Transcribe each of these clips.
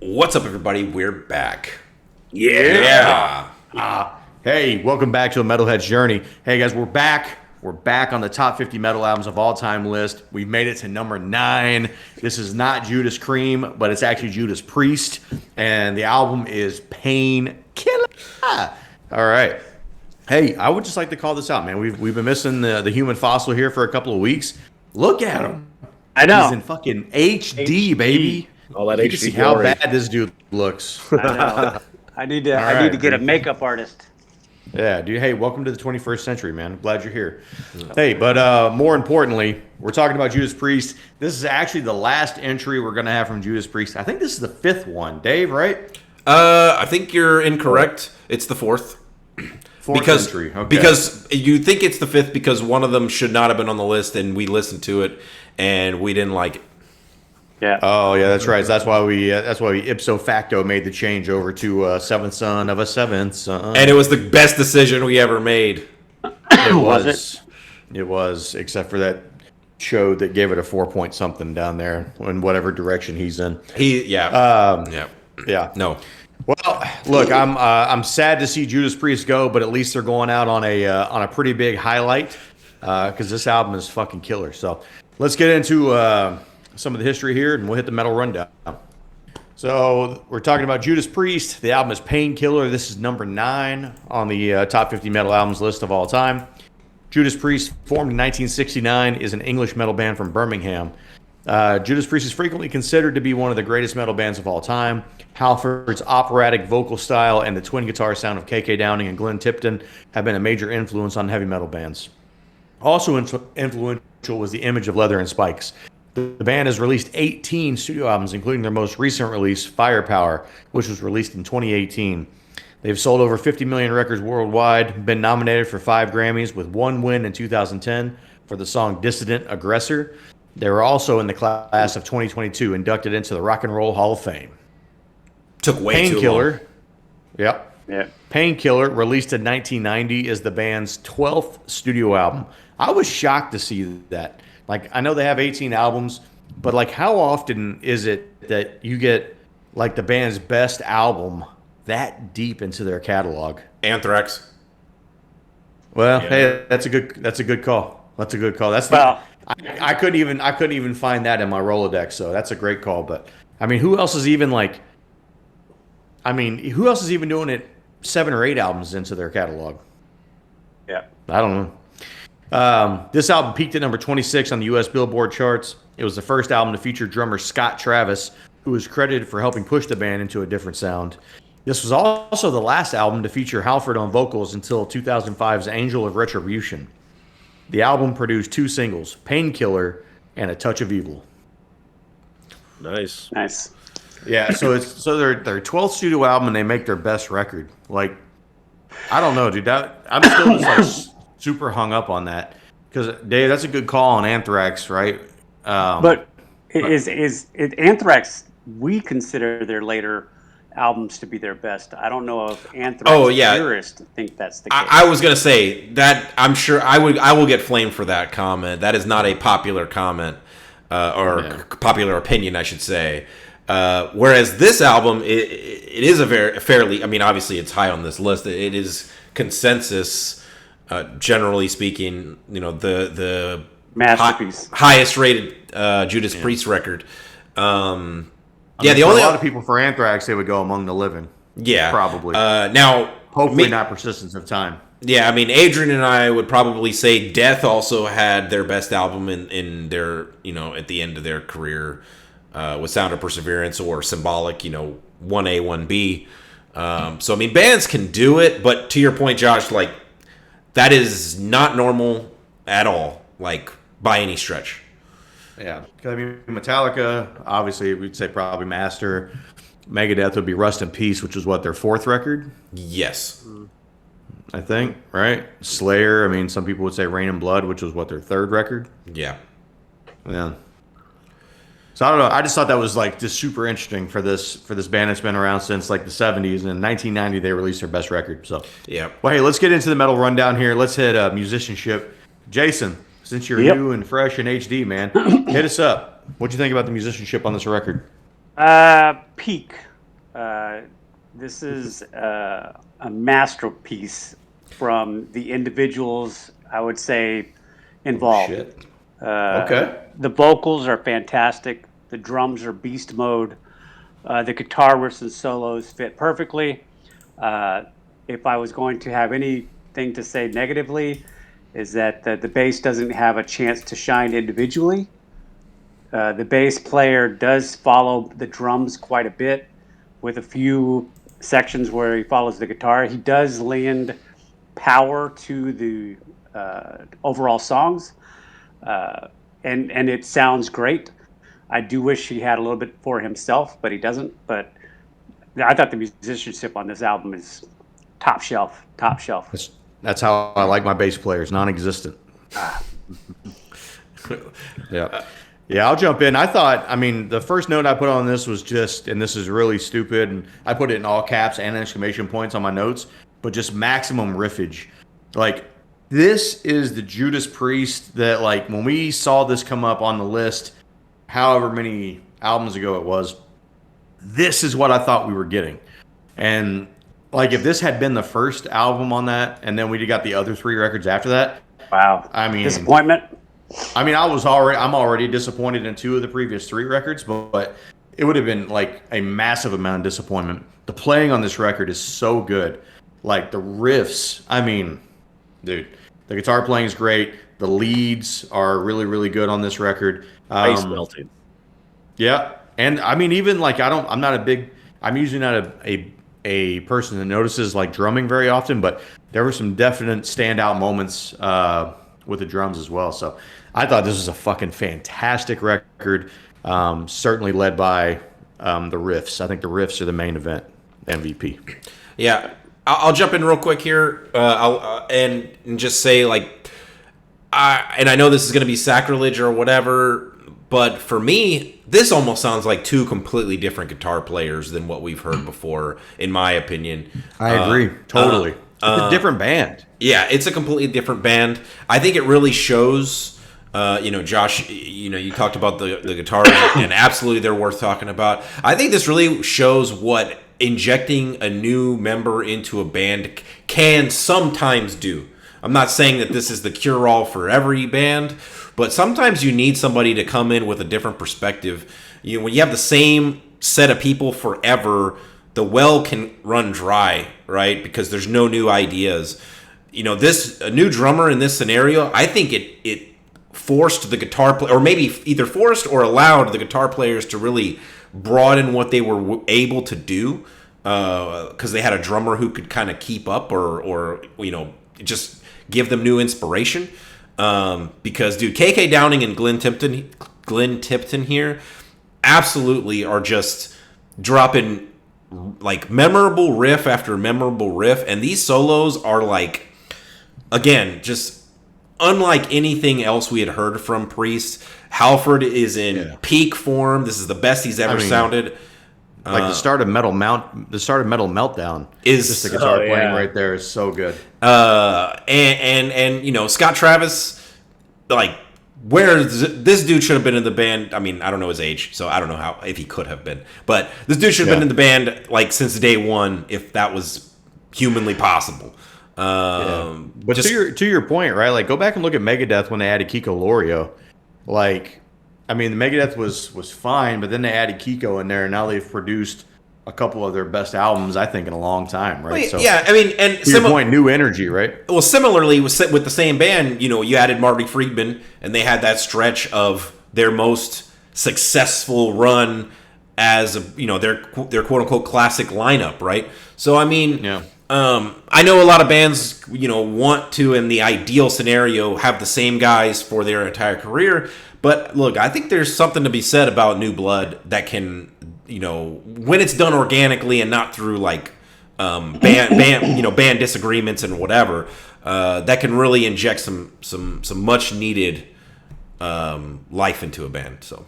What's up, everybody? We're back. Yeah. Hey, welcome back to a Metalhead's Journey. Hey guys, we're back. We're back on the top 50 metal albums of all time list. We've made it to number 9. This is not Judas Cream, but it's actually Judas Priest, and the album is Painkiller. All right. Hey, I would just like to call this out, man. We've been missing the human fossil here for a couple of weeks. Look at him. I know. He's in fucking HD, baby. All that You can HD see how glory. bad this dude looks. I know. I need to get a makeup artist. Yeah, dude. Hey, welcome to the 21st century, man. Glad you're here. Hey, but more importantly, we're talking about Judas Priest. This is actually the last entry we're going to have from Judas Priest. I think this is the 5th one. Dave, right? I think you're incorrect. It's the 4th. 4th entry. Okay. Because you think it's the 5th because one of them should not have been on the list, and we listened to it and we didn't like it. Yeah. Oh, yeah, that's right. That's why we ipso facto made the change over to seventh son of a seventh son. And it was the best decision we ever made. It Was It was, except for that show that gave it a 4 point something down there in whatever direction he's in. Yeah. Yeah. No. Well, look, I'm sad to see Judas Priest go, but at least they're going out on a pretty big highlight because this album is fucking killer. So let's get into some of the history here, and we'll hit the metal rundown. So we're talking about Judas Priest. The album is Painkiller. This is number 9 on the top 50 metal albums list of all time. Judas Priest, formed in 1969, is an English metal band from Birmingham. Judas Priest is frequently considered to be one of the greatest metal bands of all time. Halford's operatic vocal style and the twin guitar sound of K.K. Downing and Glenn Tipton have been a major influence on heavy metal bands. Also influential was the image of leather and spikes. The band has released 18 studio albums, including their most recent release, Firepower, which was released in 2018. They've sold over 50 million records worldwide, been nominated for 5 Grammys, with 1 win in 2010 for the song Dissident Aggressor. They were also in the class of 2022 inducted into the Rock and Roll Hall of Fame. Took way too long. Painkiller, yep. Yeah. Painkiller, released in 1990, is the band's 12th studio album. I was shocked to see that. Like, I know they have 18 albums, but like, how often is it that you get like the band's best album that deep into their catalog? Anthrax. Well, Yeah. hey, that's a good call. That's a good call. I couldn't even find that in my Rolodex, so that's a great call. But I mean, who else is even doing it 7 or 8 albums into their catalog? Yeah. I don't know. This album peaked at number 26 on the U.S. Billboard charts. It was the first album to feature drummer Scott Travis, who was credited for helping push the band into a different sound. This was also the last album to feature Halford on vocals until 2005's Angel of Retribution. The album produced 2 singles, Painkiller and A Touch of Evil. Nice. Nice. Yeah, so their 12th studio album, and they make their best record. Like, I don't know, dude. I'm still just like super hung up on that because Dave, that's a good call on Anthrax, right? But is Anthrax? We consider their later albums to be their best. I don't know if Anthrax purists think that's the case. I was gonna say that. I'm sure I will get flamed for that comment. That is not a popular comment popular opinion, I should say. Whereas this album, it is a fairly. I mean, obviously, it's high on this list. It is consensus. Generally speaking, the Masterpiece. highest rated Judas Priest record. A only lot of people for Anthrax, they would go Among the Living. Yeah, probably. Now, Hopefully not Persistence of Time. Yeah, I mean, Adrian and I would probably say Death also had their best album in their at the end of their career with Sound of Perseverance or Symbolic, 1A, 1B. So I mean, bands can do it, but to your point, Josh, like that is not normal at all, like by any stretch. Yeah, I mean, Metallica, obviously, we'd say probably Master. Megadeth would be Rust in Peace, which is what, their 4th record? Yes. I think, right? Slayer, I mean, some people would say Rain and Blood, which was what, their 3rd record? Yeah. Yeah. So I don't know. I just thought that was like just super interesting for this band that's been around since like the 70s. And in 1990, they released their best record. So yeah. Well, hey, let's get into the metal rundown here. Let's hit musicianship. Jason, since you're new and fresh and HD, man, hit us up. What'd you think about the musicianship on this record? Peak. This is a masterpiece from the individuals, I would say, involved. Shit. Okay. The vocals are fantastic. The drums are beast mode. The guitar riffs and solos fit perfectly. If I was going to have anything to say negatively, is that the bass doesn't have a chance to shine individually. The bass player does follow the drums quite a bit, with a few sections where he follows the guitar. He does lend power to the overall songs, and it sounds great. I do wish he had a little bit for himself, but he doesn't. But I thought the musicianship on this album is top shelf, top shelf. That's how I like my bass players, non-existent. Yeah. Yeah, I'll jump in. I mean, the first note I put on this was just, and this is really stupid, and I put it in all caps and exclamation points on my notes, but just maximum riffage. Like, this is the Judas Priest that, like, when we saw this come up on the list, however many albums ago it was, this is what I thought we were getting. And, like, if this had been the first album on that, and then we got the other 3 records after that, wow. I mean, disappointment. I mean, I'm already disappointed in 2 of the previous 3 records, but it would have been like a massive amount of disappointment. The playing on this record is so good. Like the riffs, I mean, dude, the guitar playing is great. The leads are really, really good on this record. Ice melting. Yeah, and I mean, even like I'm usually not a person that notices like drumming very often, but there were some definite standout moments with the drums as well. So I thought this was a fucking fantastic record, certainly led by the riffs. I think the riffs are the main event MVP. Yeah, I'll jump in real quick here and just say, like, I know this is going to be sacrilege or whatever, but for me, this almost sounds like 2 completely different guitar players than what we've heard before, in my opinion. I agree. Totally. It's a different band. Yeah, it's a completely different band. I think it really shows, Josh, you talked about the guitars, and absolutely they're worth talking about. I think this really shows what injecting a new member into a band can sometimes do. I'm not saying that this is the cure-all for every band, but sometimes you need somebody to come in with a different perspective. When you have the same set of people forever, the well can run dry, right? Because there's no new ideas. A new drummer in this scenario, I think it forced the guitar player, or maybe either forced or allowed the guitar players to really broaden what they were able to do, because they had a drummer who could kind of keep up or just give them new inspiration. Because, dude, KK Downing and Glenn Tipton here absolutely are just dropping like memorable riff after memorable riff, and these solos are like, again, just unlike anything else we had heard from Priest. Halford is in peak form. This is the best he's ever sounded. Like the start of Metal Meltdown is just the guitar playing right there is so good. And Scott Travis, like, this dude should have been in the band. I mean, I don't know his age, so I don't know if he could have been. But this dude should have been in the band like since day one, if that was humanly possible. But to your point, right? Like, go back and look at Megadeth when they added Kiko Lorio. Like, I mean, the Megadeth was fine, but then they added Kiko in there, and now they've produced a couple of their best albums, I think, in a long time, right? Well, yeah, I mean, and to your point, new energy, right? Well, similarly, with the same band, you added Marty Friedman, and they had that stretch of their most successful run as their quote unquote classic lineup, right? So I mean, I know a lot of bands, want to, in the ideal scenario, have the same guys for their entire career. But look, I think there's something to be said about new blood that can, when it's done organically and not through like band disagreements and whatever, that can really inject some much needed life into a band. So,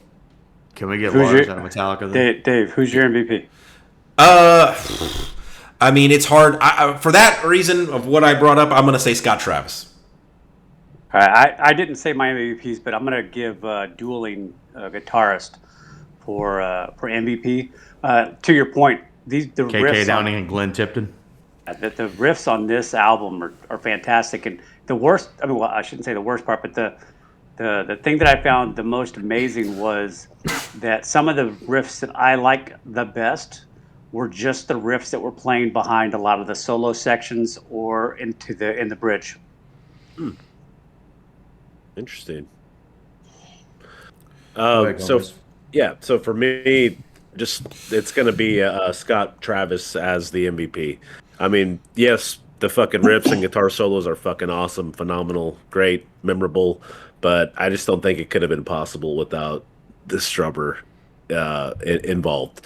can we get Lars out of Metallica then? Dave, who's your MVP? I mean, it's hard. For that reason of what I brought up, I'm going to say Scott Travis. All right, I didn't say my MVPs, but I'm going to give dueling guitarist for MVP. To your point, the KK riffs Downing and Glenn Tipton. the riffs on this album are fantastic. And the worst, I mean, well, I shouldn't say the worst part, but the thing that I found the most amazing was that some of the riffs that I like the best were just the riffs that were playing behind a lot of the solo sections or in the bridge. Interesting. ahead, So Gomez. yeah, so for me, just it's gonna be Scott Travis as the MVP. I mean, yes, the fucking riffs and guitar solos are fucking awesome, phenomenal, great, memorable, but I just don't think it could have been possible without this drummer involved.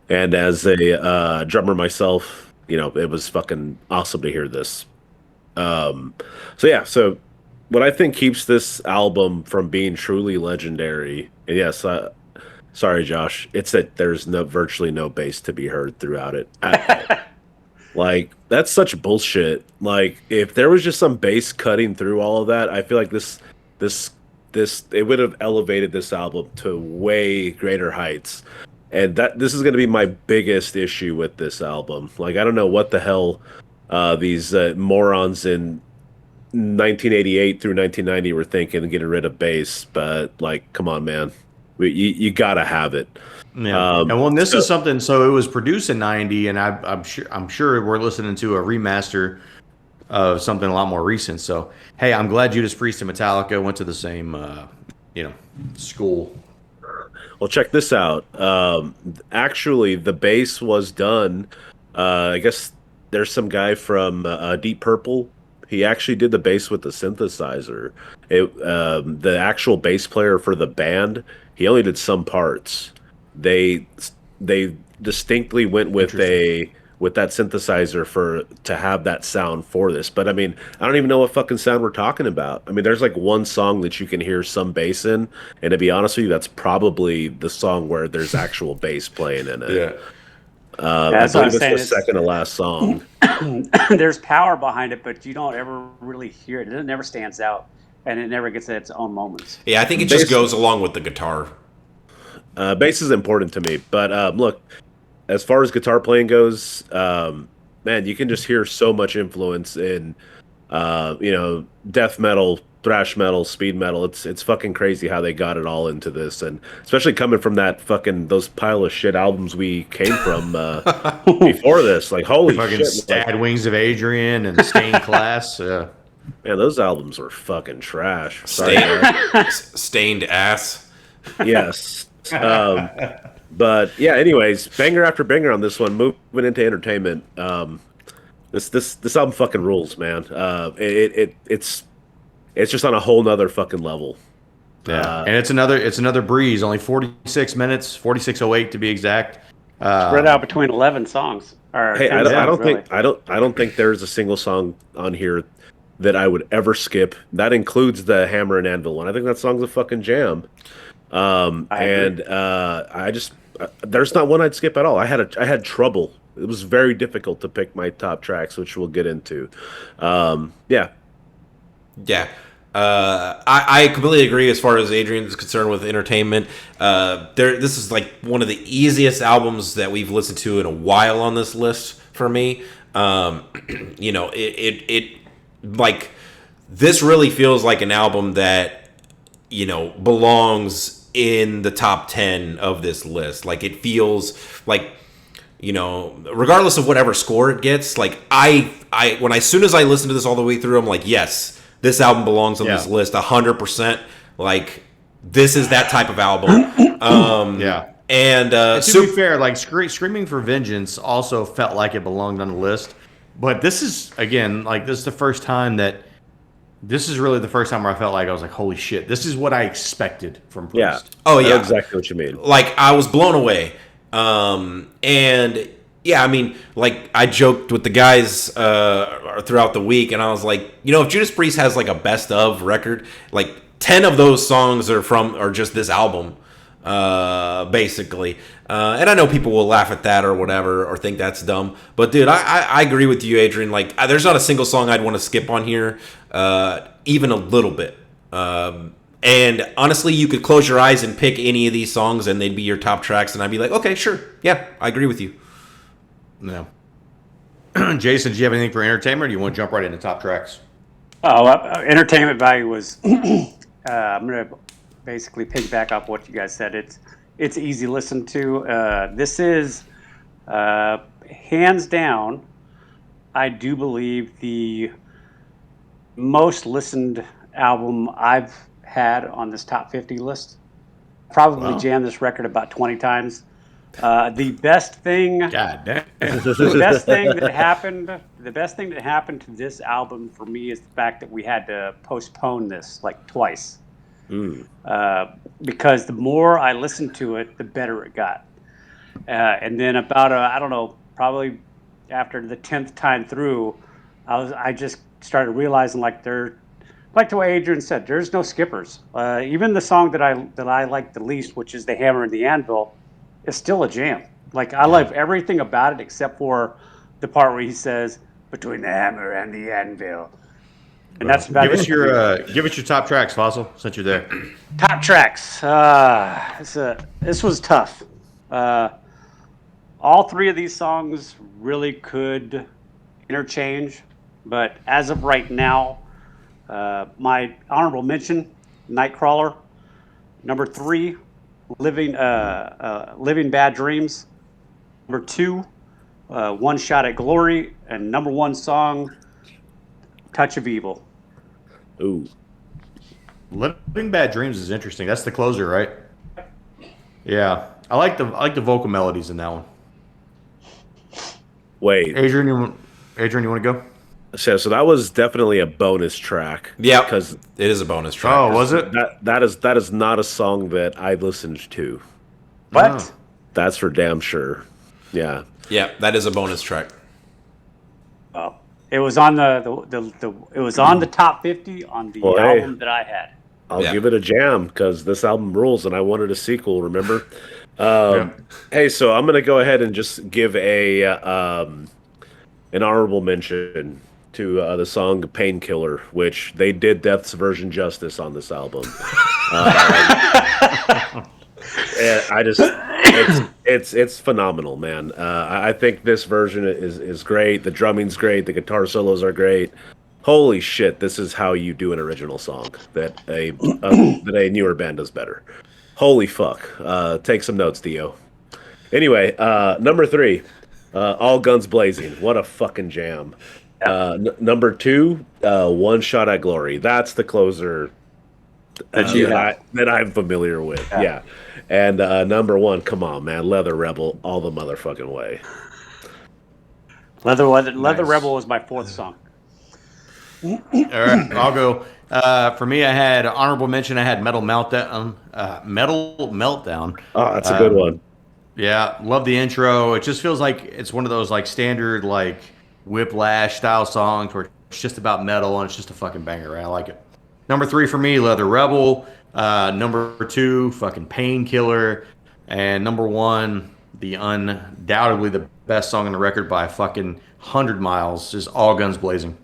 And as a drummer myself, you know, it was fucking awesome to hear this. So yeah, so what I think keeps this album from being truly legendary, and yes, sorry, Josh, it's that there's virtually no bass to be heard throughout it. Like, that's such bullshit. Like, if there was just some bass cutting through all of that, I feel like this it would have elevated this album to way greater heights. And this is going to be my biggest issue with this album. Like, I don't know what the hell these morons in 1988 through 1990 were thinking, getting rid of bass, but like, come on, man, you gotta have it. Yeah. And well, this is something. So it was produced in '90, and I'm sure we're listening to a remaster of something a lot more recent. So hey, I'm glad Judas Priest and Metallica went to the same school. Well, check this out. Actually, the bass was done. I guess there's some guy from Deep Purple. He actually did the bass with the synthesizer. The actual bass player for the band, he only did some parts. They distinctly went with that synthesizer to have that sound for this. But I mean, I don't even know what fucking sound we're talking about. I mean, there's like one song that you can hear some bass in, and to be honest with you, that's probably the song where there's actual bass playing in it. Yeah. I believe it's the second to last song. There's power behind it, but you don't ever really hear it. It never stands out, and it never gets its own moments. Yeah, I think it just goes along with the guitar. Bass is important to me, but look, as far as guitar playing goes, man, you can just hear so much influence in, death metal, thrash metal, speed metal. It's fucking crazy how they got it all into this, and especially coming from those pile of shit albums we came from before this. Like, holy Fucking shit! Stad Wings of Adrian and Stained Class. Man, those albums were fucking trash. Sorry, Stained ass. Yes. But yeah, anyways, banger after banger on this one. Moving into entertainment. This album fucking rules, man. It's just on a whole nother fucking level. Yeah, and it's another breeze. Only 46 minutes, 46:08 to be exact. Spread out between 11 songs. Hey, I don't think there's a single song on here that I would ever skip. That includes the Hammer and Anvil one. I think that song's a fucking jam. There's not one I'd skip at all. I had trouble. It was very difficult to pick my top tracks, which we'll get into. Yeah. I completely agree as far as Adrian's concerned with entertainment. This is like one of the easiest albums that we've listened to in a while on this list for me. It like, this really feels like an album that, belongs in the top 10 of this list. Like, it feels like, regardless of whatever score it gets, like, as soon as I listen to this all the way through, I'm like, yes, this album belongs on this list 100%. Like, this is that type of album. And to be fair, like, Screaming for Vengeance also felt like it belonged on the list. But this is, again, like, this is really the first time where I felt like I was like, holy shit, this is what I expected from Priest. Yeah. Oh, yeah. I know exactly what you mean. Like, I was blown away. And yeah, I mean, like, I joked with the guys throughout the week, and I was like, if Judas Priest has like a best of record, like 10 of those songs are just this album, basically. And I know people will laugh at that or whatever, or think that's dumb. But dude, I agree with you, Adrian. Like, there's not a single song I'd want to skip on here, even a little bit. And honestly, you could close your eyes and pick any of these songs, and they'd be your top tracks, and I'd be like, okay, sure, yeah, I agree with you. No. Jason, do you have anything for entertainment, or do you want to jump right into top tracks? Oh, entertainment value was. I'm gonna basically piggyback off what you guys said. It's easy to listen to. This is hands down, I do believe the most listened album I've had on this top 50 list. Probably jammed this record about 20 times. The best thing. God damn. The best thing that happened to this album for me is the fact that we had to postpone this like twice. Because the more I listened to it, the better it got. And then about I don't know, probably after the 10th time through, I just started realizing like the way Adrian said, there's no skippers. Even the song that I like the least, which is The Hammer and the Anvil, is still a jam. Like I love everything about it except for the part where he says between the hammer and the anvil. And that's about Give it. us your top tracks, Fossil, since you're there. Top tracks. This was tough. All three of these songs really could interchange, but as of right now, my honorable mention, Nightcrawler. Number 3, Living Bad Dreams. Number 2, One Shot at Glory. And number 1 song, Touch of Evil. Ooh. Living Bad Dreams is interesting. That's the closer, right? Yeah. I like the vocal melodies in that one. Wait. Adrian, you want to go? So that was definitely a bonus track. Yeah, because it is a bonus track. Oh, was it? That is not a song that I listened to. What? Oh. That's for damn sure. Yeah. Yeah, that is a bonus track. Well, it was on it was on the top 50 on the album that I had. I'll give it a jam because this album rules, and I wanted a sequel. Remember? Hey, so I'm gonna go ahead and just give an honorable mention to the song "Painkiller," which they did Death's version justice on this album. And it's phenomenal, man. I think this version is great. The drumming's great. The guitar solos are great. Holy shit! This is how you do an original song that a newer band does better. Holy fuck! Take some notes, Dio. Anyway, number 3, All Guns Blazing. What a fucking jam. Number 2, One Shot at Glory. That's the closer that I'm familiar with. Yeah. And number 1, come on, man, Leather Rebel, all the motherfucking way. Leather Rebel was my 4th song. All right, I'll go. For me, I had honorable mention. I had Metal Meltdown. Oh, that's a good one. Yeah, love the intro. It just feels like it's one of those like standard like Whiplash style songs where it's just about metal and it's just a fucking banger. Right? I like it. Number 3 for me, Leather Rebel. Number 2, fucking Painkiller. And number 1, the undoubtedly the best song on the record by fucking 100 miles is All Guns Blazing.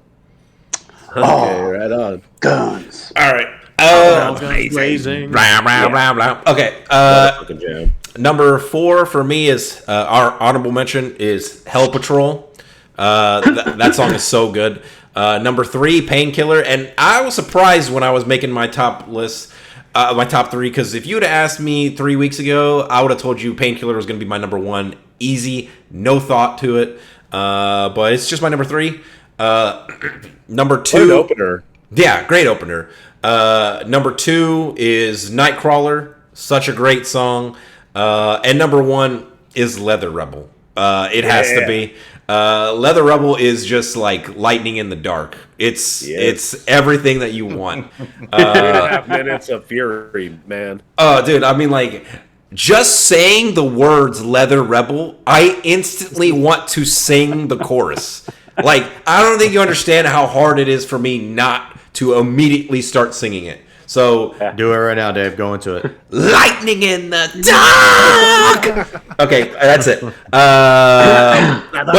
Okay, right on. Guns. All right. All Guns Blazing. Okay. Fucking jam. Number 4 for me is our honorable mention is Hell Patrol. That song is so good. Number 3, Painkiller, and I was surprised when I was making my top list, my top 3, because if you would have asked me 3 weeks ago, I would have told you Painkiller was going to be my number 1, easy, no thought to it. But it's just my number 3. Number 2, What an opener. Yeah, great opener. Number 2 is Nightcrawler, such a great song. And number 1 is Leather Rebel. It has to be. Leather Rebel is just like lightning in the dark. It's everything that you want. 3.5 minutes of fury, man. Oh, dude, I mean, like, just saying the words Leather Rebel, I instantly want to sing the chorus. Like, I don't think you understand how hard it is for me not to immediately start singing it. So Do it right now, Dave. Go into it. lightning in the dark. Okay, that's it. But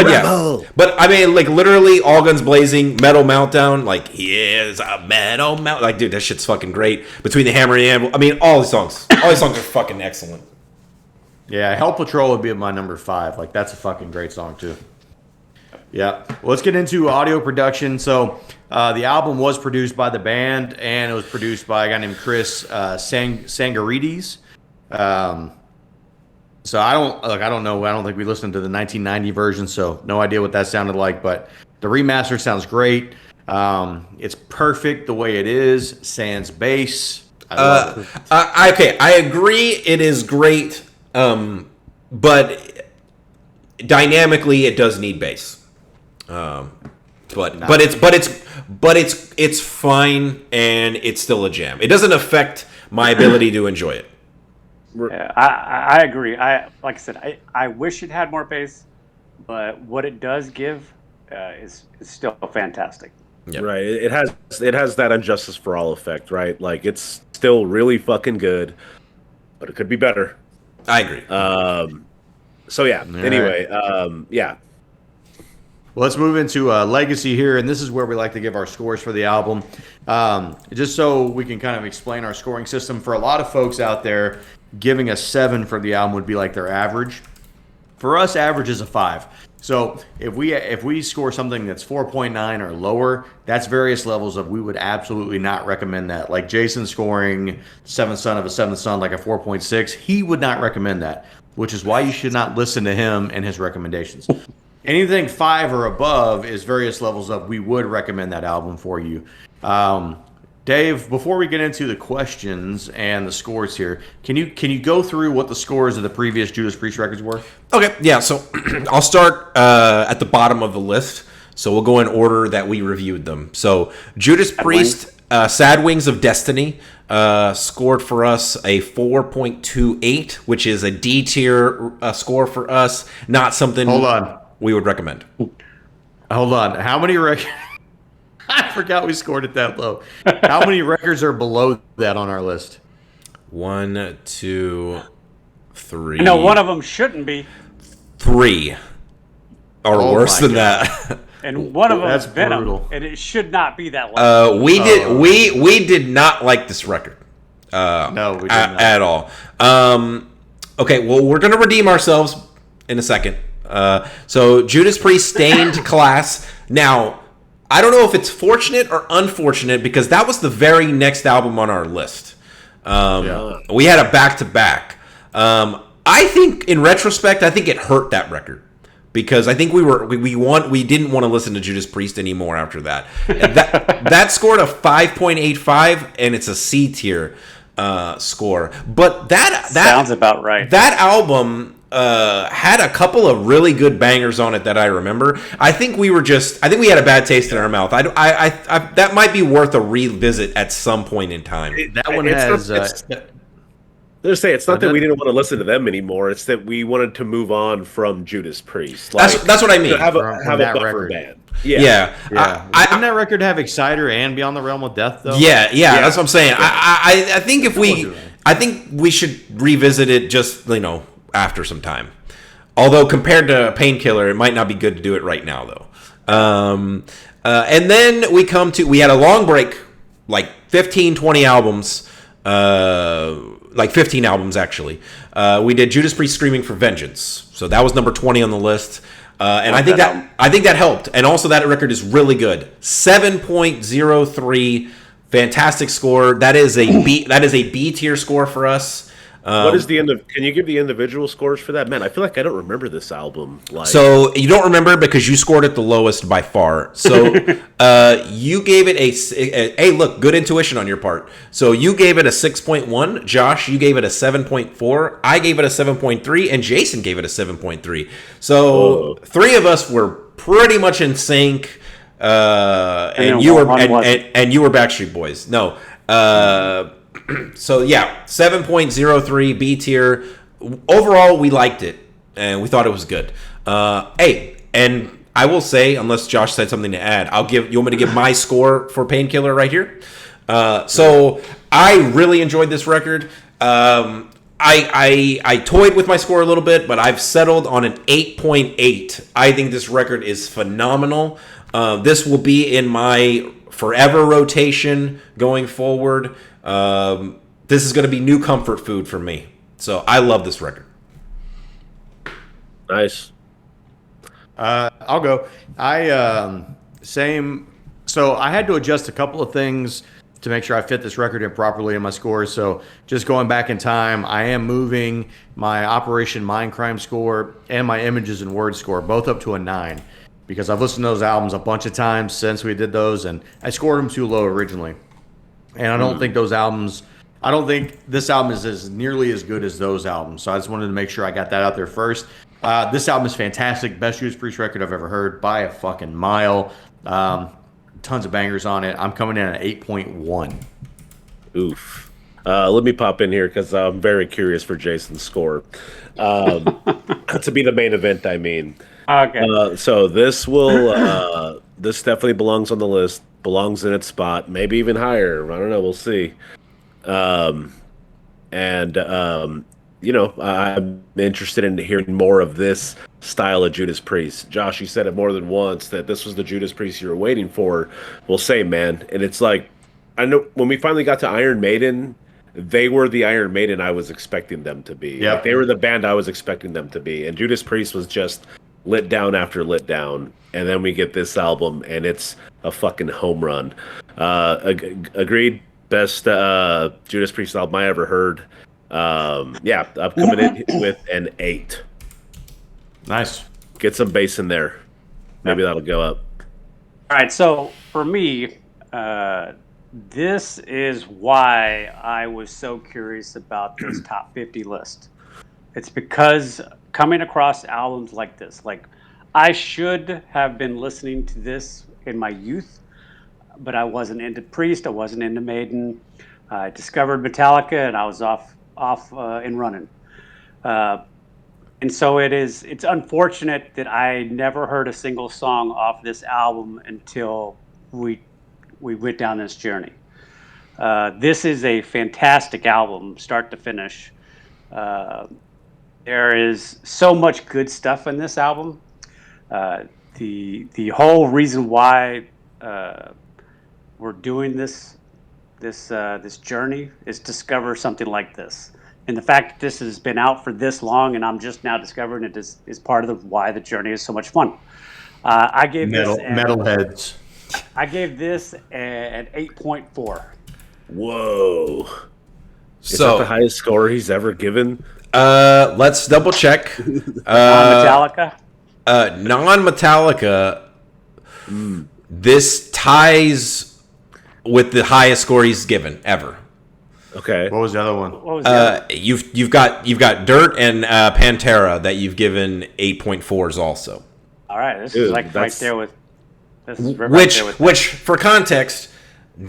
yeah, but I mean, like literally, All Guns Blazing, Metal Meltdown. Like, here's a metal melt. Like, dude, that shit's fucking great. Between the Hammer and the Anvil. I mean, all these songs are fucking excellent. Yeah, Hell Patrol would be my number 5. Like, that's a fucking great song, too. Yeah. Well, let's get into audio production. So, the album was produced by the band, and it was produced by a guy named Chris Sangarides. So I don't know. I don't think we listened to the 1990 version, so no idea what that sounded like. But the remaster sounds great. It's perfect the way it is. Sans bass. I love it. Okay, I agree. It is great, but dynamically, it does need bass. But it's fine, and it's still a jam. It doesn't affect my ability to enjoy it. Yeah, I agree. Like I said, I wish it had more bass, but what it does give is still fantastic. Yep. Right. It has that Injustice for All effect, right? Like, it's still really fucking good, but it could be better. I agree. So yeah. All Anyway, yeah. Well, let's move into Legacy here, and this is where we like to give our scores for the album. Just so we can kind of explain our scoring system. For a lot of folks out there, giving a 7 for the album would be like their average. For us, average is a 5. So if we score something that's 4.9 or lower, that's various levels of we would absolutely not recommend that. Like Jason scoring Seventh Son of a Seventh Son like a 4.6, he would not recommend that, which is why you should not listen to him and his recommendations. Anything 5 or above is various levels of we would recommend that album for you. Dave, before we get into the questions and the scores here, can you go through what the scores of the previous Judas Priest records were? Okay, yeah, so I'll start at the bottom of the list. So we'll go in order that we reviewed them. So Judas Priest, Sad Wings of Destiny, scored for us a 4.28, which is a D tier score for us. Not something we would recommend. Hold on. How many records? I forgot we scored it that low. How many records are below that on our list? 1, 2, 3. No, one of them shouldn't be. 3 or worse than that. And one of them is Venom, brutal. and it should not be that low. We did not like this record. No, we did not at all. Okay, well, we're gonna redeem ourselves in a second. So Judas Priest, Stained Class. Now, I don't know if it's fortunate or unfortunate because that was the very next album on our list. We had a back-to-back. I think, in retrospect, I think it hurt that record because I think we didn't want to listen to Judas Priest anymore after that. That scored a 5.85, and it's a C tier score. But that sounds about right. That album had a couple of really good bangers on it that I remember. I think we had a bad taste in our mouth. I that might be worth a revisit at some point in time. That one has. Let's say it's not that we didn't want to listen to them anymore. It's that we wanted to move on from Judas Priest. Like, that's what I mean. Have a buffer record. Band. Yeah. Didn't that record have Exciter and Beyond the Realm of Death though? Yeah. That's what I'm saying. I think I think we should revisit it just after some time. Although compared to Painkiller, it might not be good to do it right now though. And then we had a long break, like 15, 20 albums. Like 15 albums actually. We did Judas Priest Screaming for Vengeance, so that was number 20 on the list, and I think that helped. And also that record is really good. 7.03, fantastic score. That is a B tier score for us. What is the end of? Can you give the individual scores for that? Man, I feel like I don't remember this album. So you don't remember because you scored it the lowest by far. So you gave it hey, look, good intuition on your part. So you gave it a 6.1. Josh, you gave it a 7.4. I gave it a 7.3, and Jason gave it a 7.3. So three of us were pretty much in sync. And you were Backstreet Boys. No. So yeah, 7.03 B tier. Overall, we liked it and we thought it was good. Hey, and I will say, unless Josh said something to add, you want me to give my score for Painkiller right here? So I really enjoyed this record. I toyed with my score a little bit, but I've settled on an 8.8. I think this record is phenomenal. This will be in my forever rotation going forward. This is going to be new comfort food for me. So I love this record. Nice. I'll go. Same. So I had to adjust a couple of things to make sure I fit this record in properly in my scores. So just going back in time, I am moving my Operation Mindcrime score and my Images and Words score both up to a 9 because I've listened to those albums a bunch of times since we did those, and I scored them too low originally. And I don't think those albums. I don't think this album is as nearly as good as those albums. So I just wanted to make sure I got that out there first. This album is fantastic. Best Judas Priest record I've ever heard by a fucking mile. Tons of bangers on it. I'm coming in at 8.1. Oof. Let me pop in here because I'm very curious for Jason's score. To be the main event, I mean. Okay. So this will, this definitely belongs on the list, belongs in its spot, maybe even higher. I don't know. We'll see. You know, I'm interested in hearing more of this style of Judas Priest. Josh, you said it more than once that this was the Judas Priest you were waiting for. Well, same, man. And it's like, I know when we finally got to Iron Maiden, they were the Iron Maiden I was expecting them to be. Yep. Like, they were the band I was expecting them to be. And Judas Priest was just lit down after lit down. And then we get this album, and it's a fucking home run. Agreed. Best Judas Priest album I ever heard. Yeah, I'm coming in with an 8. Nice. Get some bass in there. Maybe that'll go up. All right, so for me, this is why I was so curious about this top 50 list. It's because coming across albums like this, like I should have been listening to this in my youth, but I wasn't into Priest, I wasn't into Maiden. I discovered Metallica, and I was off and running. And so it's unfortunate that I never heard a single song off this album until we went down this journey. This is a fantastic album, start to finish. There is so much good stuff in this album. The whole reason why we're doing this journey is discover something like this. And the fact that this has been out for this long and I'm just now discovering it is part of why the journey is so much fun. I gave Metalheads. I gave this an 8.4. Whoa. Is So that the highest score he's ever given? let's double check. Metallica. Non-Metallica. This ties with the highest score he's given ever. Okay. What was the other one? What was the other? You've got Dirt and Pantera that you've given 8.4s also. All right, this Dude, is like right that's- there with. This is right Which there with which for context,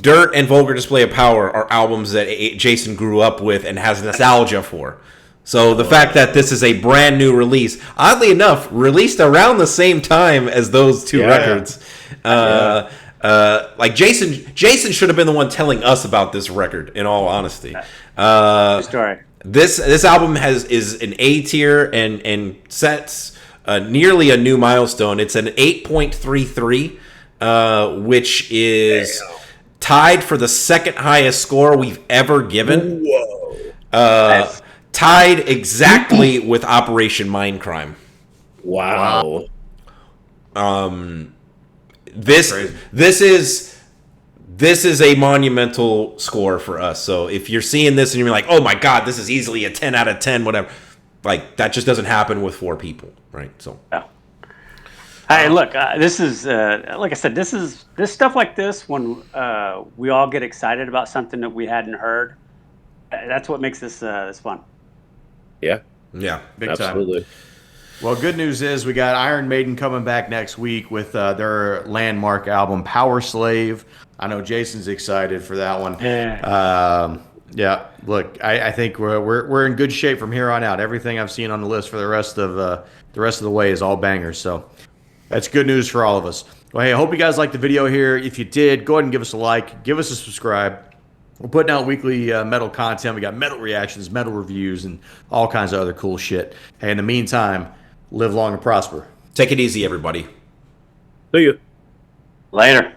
Dirt and Vulgar Display of Power are albums that Jason grew up with and has nostalgia for. So the fact that this is a brand new release, oddly enough, released around the same time as those two records. Like Jason should have been the one telling us about this record. In all honesty, Good story. this album is an A tier and sets nearly a new milestone. It's an 8.33, which is tied for the second highest score we've ever given. Whoa. Nice. Tied exactly with Operation Mindcrime. Wow. This is a monumental score for us. So if you're seeing this and you're like, "Oh my God, this is easily a 10 out of 10," whatever, like that just doesn't happen with 4 people, right? So Yeah. Hey, look, this is like I said, this stuff like this when we all get excited about something that we hadn't heard. That's what makes this fun. Yeah. yeah, Big time. Absolutely. Well, good news is we got Iron Maiden coming back next week with their landmark album, Power Slave. I know Jason's excited for that one. Yeah. Yeah. Look, I think we're in good shape from here on out. Everything I've seen on the list for the rest of the way is all bangers. So that's good news for all of us. Well, hey, I hope you guys liked the video here. If you did, go ahead and give us a like, give us a subscribe. We're putting out weekly metal content. We got metal reactions, metal reviews, and all kinds of other cool shit. Hey, in the meantime, live long and prosper. take it easy, everybody. See you. Later.